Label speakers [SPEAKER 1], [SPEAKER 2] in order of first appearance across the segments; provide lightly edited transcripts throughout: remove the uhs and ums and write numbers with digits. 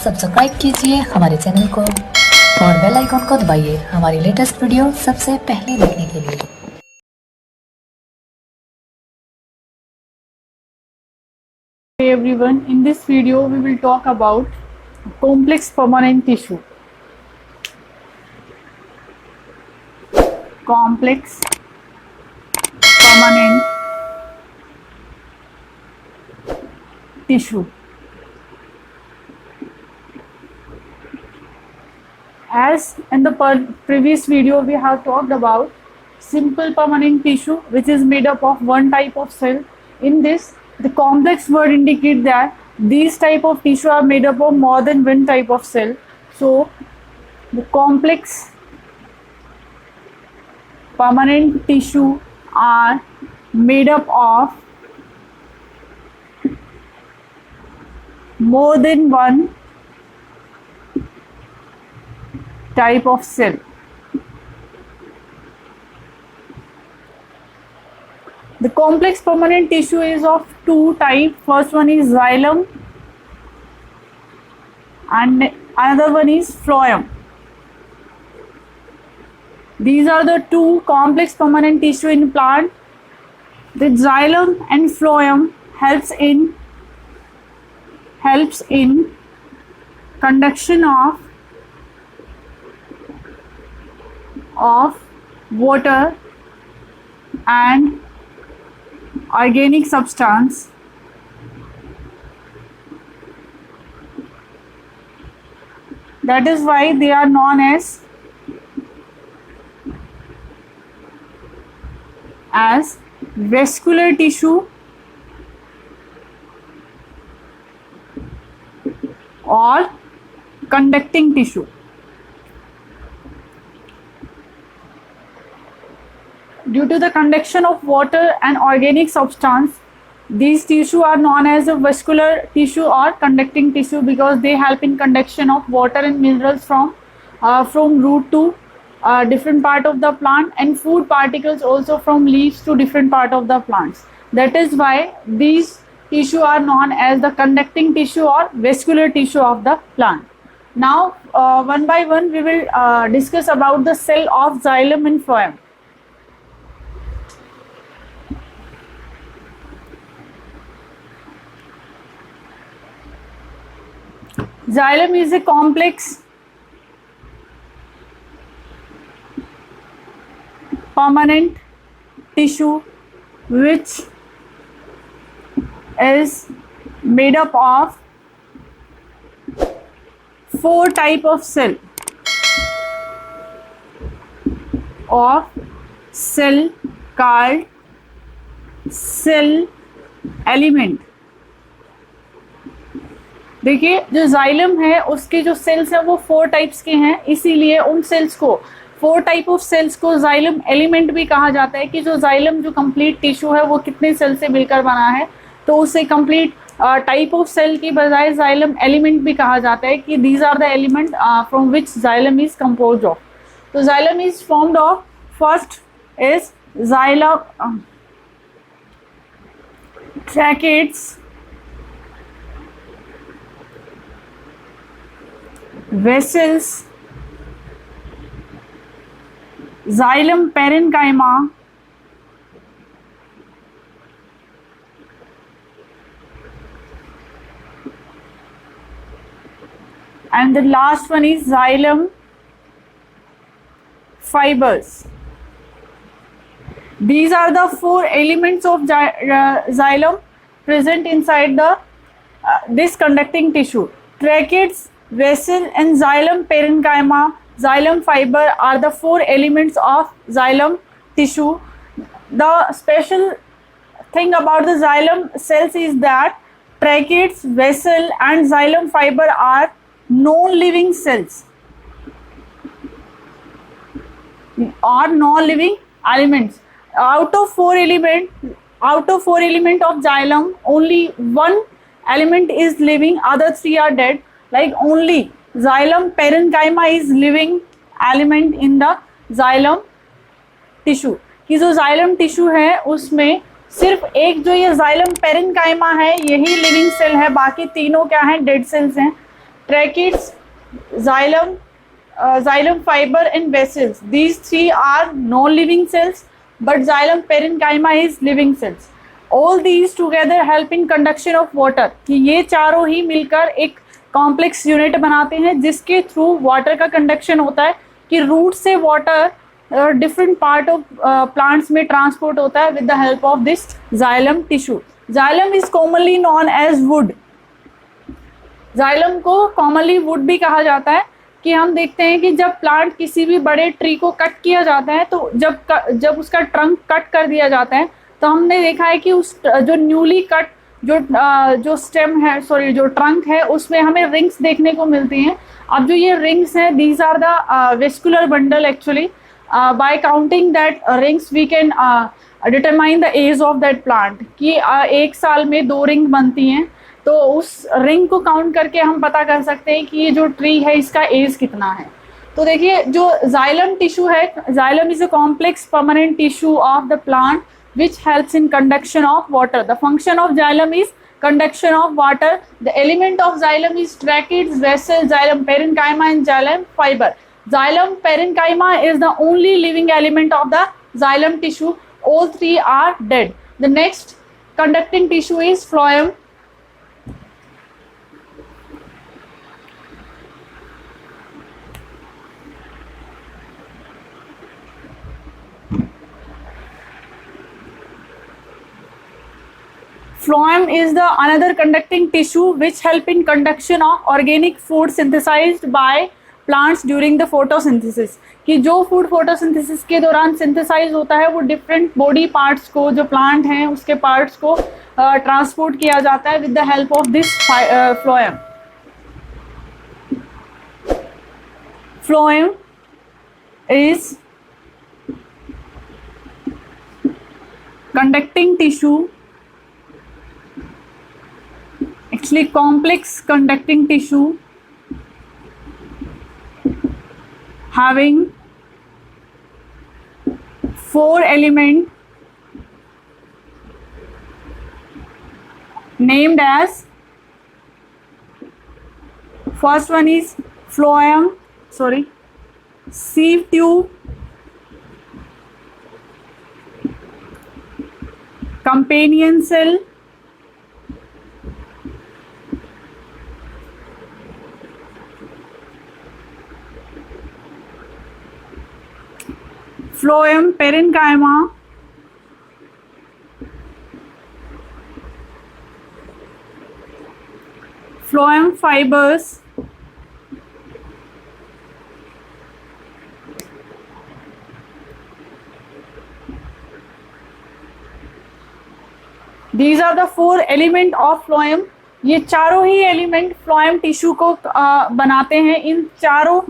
[SPEAKER 1] Subscribe कीजिए हमारे channel को और बेल आइकॉन को दबाइए हमारी लेटेस्ट वीडियो सबसे पहले देखने के लिए।
[SPEAKER 2] Hey everyone, in this video we will talk about complex permanent tissue. Complex permanent tissue. As in the previous video we have talked about simple permanent tissue, which is made up of one type of cell. In this, the complex word indicate that these type of tissue are made up of more than one type of cell. So the complex permanent tissue are made up of more than one type of cell. The complex permanent tissue is of two types. First one is xylem and another one is phloem. These are the two complex permanent tissue in plant. The xylem and phloem helps in conduction of water and organic substance. That is why they are known as vascular tissue or conducting tissue. Due to the conduction of water and organic substance, these tissue are known as a vascular tissue or conducting tissue because they help in conduction of water and minerals from root to different part of the plant and food particles also from leaves to different part of the plants. That is why these tissue are known as the conducting tissue or vascular tissue of the plant. Now one by one we will discuss about the cell of xylem and phloem. Xylem is a complex permanent tissue which is made up of four type of cell called cell element. देखिए जो xylem है उसके जो sales हैं वो four types के हैं, इसीलिए उन सेल्स को फोर टाइप ऑफ सेल्स को जाइलम एलिमेंट भी कहा जाता है कि जो जाइलम जो कंप्लीट टिश्यू है वो कितने सेल से मिलकर बना है, तो उसे कंप्लीट टाइप ऑफ सेल की बजाय जाइलम एलिमेंट भी कहा जाता है कि these are the element from which xylem is composed of. तो xylem is formed of first is xylem tracheids, vessels, xylem parenchyma, and the last one is xylem fibers. These are the four elements of xylem present inside the this conducting tissue. Tracheids, vessel and xylem parenchyma, xylem fiber are the four elements of xylem tissue. The special thing about the xylem cells is that tracheids, vessel and xylem fiber are non-living cells or non-living elements. Out of four element of xylem, only one element is living, other three are dead. Like only xylem parenchyma is living element in the xylem tissue. कि जो xylem tissue है उसमें सिर्फ एक जो ये xylem parenchyma है यही लिविंग सेल है, बाकी तीनों क्या है, डेड सेल्स हैं. tracheids, xylem, xylem fiber and vessels. These three are non-living cells, but xylem parenchyma is living cells. All these together help in conduction of water. कि ये चारों ही मिलकर एक कॉम्प्लेक्स यूनिट बनाते हैं जिसके थ्रू वाटर का कंडक्शन होता है कि रूट से water different part of plants में ट्रांसपोर्ट होता है with the help of this xylem tissue. Xylem is commonly known as wood. Xylem को कॉमनली वुड भी कहा जाता है कि हम देखते हैं कि जब प्लांट किसी भी बड़े ट्री को कट किया जाता है तो जब उसका ट्रंक कट कर दिया जाता है तो हमने देखा है कि उस जो न्यूली कट जो स्टेम है जो ट्रंक है उसमें हमें रिंग्स देखने को मिलती हैं. अब जो ये रिंग्स हैं these are the vascular bundle. Actually by counting that rings we can determine the age of that plant कि एक साल में 2 रिंग बनती हैं. तो उस रिंग को काउंट करके हम पता कर सकते हैं कि ये जो ट्री है इसका एज कितना है. तो देखिए जो जाइलम टिश्यू है, xylem is a complex permanent tissue of the plant which helps in conduction of water. The function of xylem is conduction of water. The element of xylem is tracheids, vessels, xylem parenchyma and xylem fiber. Xylem parenchyma is the only living element of the xylem tissue. All three are dead. The next conducting tissue is phloem. Phloem is the another conducting tissue which help in conduction of organic food synthesized by plants during the photosynthesis. कि जो food photosynthesis के दौरान synthesise होता है वो different body parts को, जो plant हैं उसके पार्ट्स को ट्रांसपोर्ट किया जाता है with the help of this phloem. Phloem is conducting tissue, actually complex conducting tissue having 4 elements named as, first one is sieve tube, companion cell, phloem parenchyma, phloem fibers, these are the 4 element of phloem. ये चारों ही element phloem tissue को बनाते हैं. इन चारों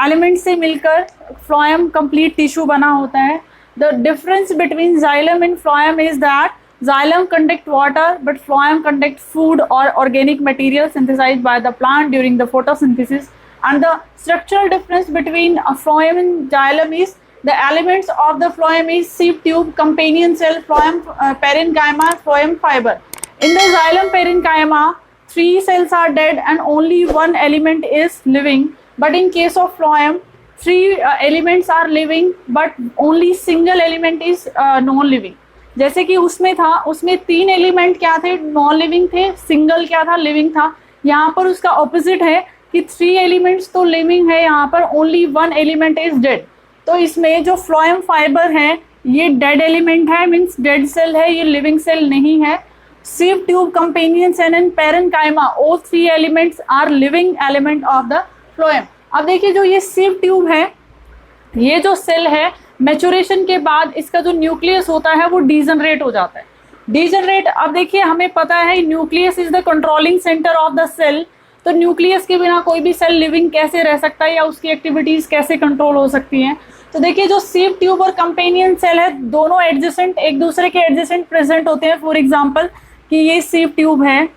[SPEAKER 2] element से मिलकर phloem complete tissue बना होता है. The difference between xylem and phloem is that xylem conduct water but phloem conduct food और organic material synthesized by the plant during the photosynthesis. And the structural difference between phloem and xylem is the elements of the phloem is sieve tube, companion cell, phloem parenchyma, phloem fiber. In the xylem parenchyma 3 cells are dead and only 1 element is living. But in case of phloem 3 elements are living but only single element is non-living. जैसे कि उसमें था, उसमें 3 element क्या थे, non living थे, single क्या था, लिविंग था. यहाँ पर उसका ऑपोजिट है कि 3 एलिमेंट्स तो लिविंग है, यहाँ पर ओनली 1 एलिमेंट इज डेड. तो इसमें जो फ्लोएम फाइबर है ये डेड एलिमेंट है, मीन्स डेड सेल है, ये लिविंग सेल नहीं है. sieve tube, companion cell and parenchyma, all 3 elements are living element of the phloem. अब देखिए जो ये sieve tube है, ये जो सेल है मैच्योरेशन के बाद इसका जो न्यूक्लियस होता है वो डीजनरेट हो जाता है. डीजनरेट, अब देखिए हमें पता है nucleus is the controlling centre of the cell. तो न्यूक्लियस के बिना कोई भी सेल लिविंग कैसे रह सकता है या उसकी एक्टिविटीज कैसे कंट्रोल हो सकती हैं. तो देखिए जो sieve ट्यूब और कंपेनियन सेल है दोनों एडजेसेंट, एक दूसरे के एडजेसेंट प्रेजेंट होते हैं. फॉर एग्जांपल कि ये sieve ट्यूब है,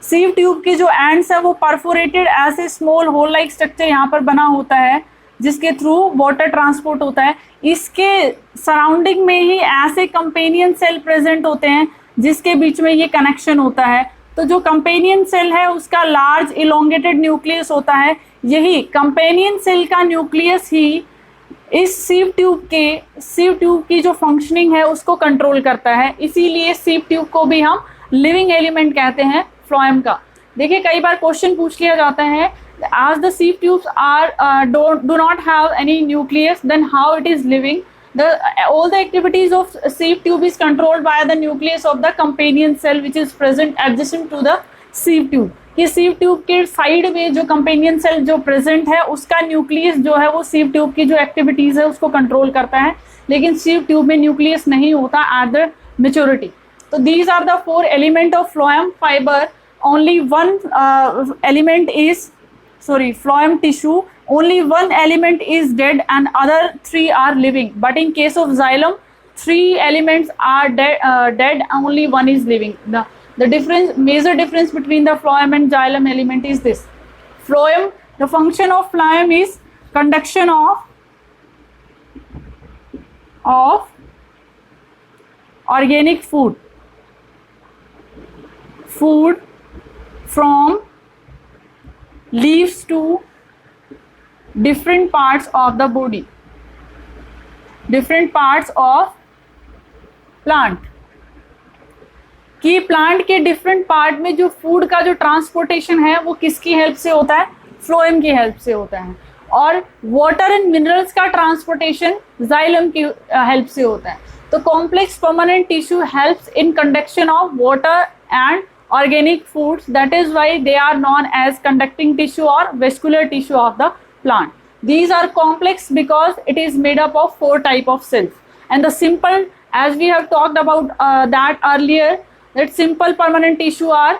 [SPEAKER 2] sieve ट्यूब की जो एंड्स है वो परफोरेटेड ऐसे स्मॉल होल लाइक स्ट्रक्चर यहाँ पर बना होता है जिसके थ्रू वाटर ट्रांसपोर्ट होता है. इसके सराउंडिंग में ही ऐसे कंपेनियन सेल प्रेजेंट होते हैं जिसके बीच में ये कनेक्शन होता है. तो जो कंपेनियन सेल है उसका लार्ज इलोंगेटेड न्यूक्लियस होता है, यही कंपेनियन सेल का न्यूक्लियस ही इस सीव ट्यूब की जो फंक्शनिंग है उसको कंट्रोल करता है, इसीलिए सीव ट्यूब को भी हम लिविंग एलिमेंट कहते हैं फ्लोएम का। देखिए कई बार क्वेश्चन पूछ लिया जाता है, as the sieve tubes are do not have any nucleus, then how it is living? All the activities of sieve tube is controlled by the nucleus of the companion cell which is present adjacent to the sieve tube। कि sieve tube के side में जो companion cell जो present है उसका nucleus जो है वो sieve tube की जो एक्टिविटीज है उसको कंट्रोल करता है, लेकिन sieve tube में न्यूक्लियस नहीं होता at the maturity। तो these are the 4 element of phloem fiber। only one element is phloem tissue, only one element is dead and other 3 are living, but in case of xylem 3 elements are dead, only one is living। The difference, major difference between the phloem and xylem element is this: phloem, the function of phloem is conduction of organic food from leaves to different parts of the body, different parts of plant। कि plant के different part में जो food का जो transportation है वो किसकी help से होता है? फ्लोएम की हेल्प से होता है। और वाटर एंड मिनरल्स का ट्रांसपोर्टेशन जाइलम की हेल्प से होता है। तो complex permanent tissue helps in conduction of water and organic foods, that is why they are known as conducting tissue or vascular tissue of the plant। These are complex because it is made up of 4 type of cells, and the simple, as we have talked about that earlier, that simple permanent tissue are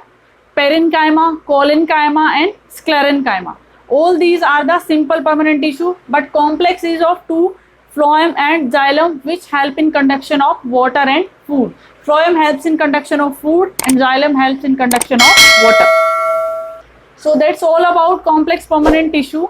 [SPEAKER 2] parenchyma, collenchyma and sclerenchyma। all these are the simple permanent tissue, but complex is of 2, phloem and xylem, which help in conduction of water and food। Phloem helps in conduction of food and xylem helps in conduction of water। So that's all about complex permanent tissue।